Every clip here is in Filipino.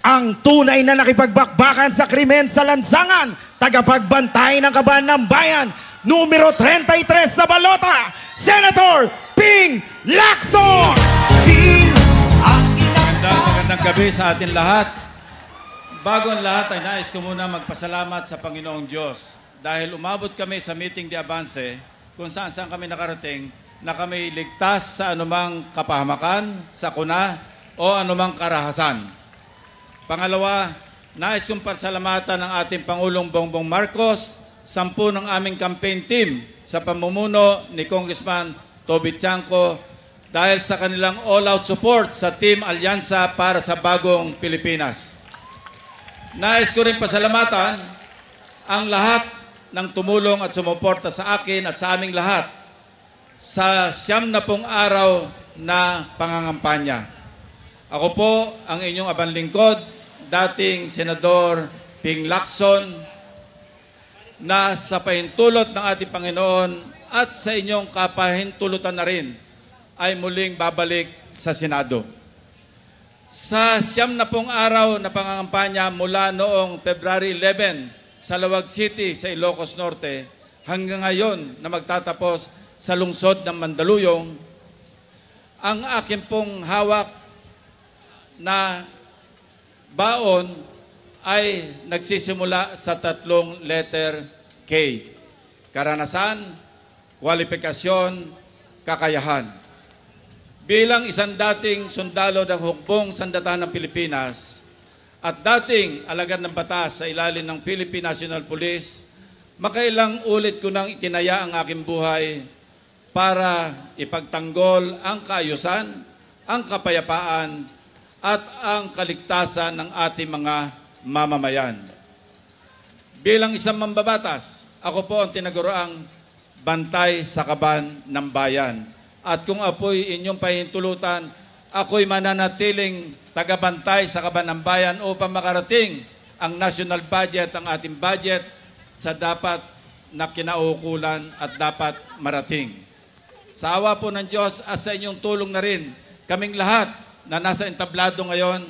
ang tunay na nakipagbakbakan sa krimen sa lansangan, tagapagbantay ng kaban ng bayan, numero 33 sa balota, Senator Ping Lacson! Magandang gabi sa atin lahat. Bago ang lahat ay nais ko muna magpasalamat sa Panginoong Diyos dahil umabot kami sa meeting de Avance kung saan kami nakarating na kami ligtas sa anumang kapahamakan, sakuna o anumang karahasan. Pangalawa, nais kong pasalamatan ng ating Pangulong Bongbong Marcos, 10 ng aming campaign team sa pamumuno ni Congressman Toby Tiangco dahil sa kanilang all-out support sa Team Alyansa para sa Bagong Pilipinas. Nais ko rin pasalamatan ang lahat ng tumulong at sumuporta sa akin at sa aming lahat sa 90 araw na pangangampanya. Ako po ang inyong abanglingkod, dating Senador Ping Lacson, na sa pahintulot ng ating Panginoon at sa inyong kapahintulutan na rin ay muling babalik sa Senado. Sa 90 araw na pangangampanya mula noong February 11 sa Lawag City sa Ilocos Norte hanggang ngayon na magtatapos sa lungsod ng Mandaluyong, ang akin pong hawak na baon ay nagsisimula sa 3 letter K. Karanasan, kwalifikasyon, kakayahan. Bilang isang dating sundalo ng hukbong sandata ng Pilipinas at dating alagad ng batas sa ilalim ng Philippine National Police, makailang ulit ko nang itinaya ang aking buhay para ipagtanggol ang kaayusan, ang kapayapaan, at ang kaligtasan ng ating mga mamamayan. Bilang isang mambabatas, ako po ang tinaguriang bantay sa kaban ng bayan. At kung apoy inyong pahintulutan, ako'y mananatiling tagabantay sa kaban ng bayan upang makarating ang national budget, ang ating budget, sa dapat na kinaukulan at dapat marating. Sa awa po ng Diyos at sa inyong tulong na rin, kaming lahat na nasa entablado ngayon,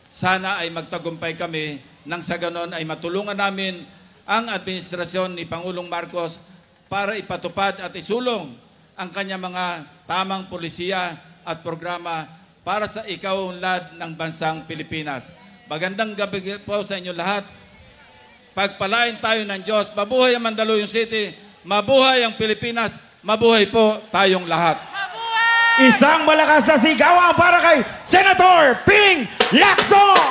sana ay magtagumpay kami nang sa ganon ay matulungan namin ang administrasyon ni Pangulong Marcos para ipatupad at isulong ang kanyang mga tamang polisiya at programa para sa ikaunlad ng bansang Pilipinas. Magandang gabi po sa inyo lahat. Pagpalain tayo ng Diyos. Mabuhay ang Mandaluyong City. Mabuhay ang Pilipinas. Mabuhay po tayong lahat. Isang malakas na sigawan para kay Senator Ping Lacson!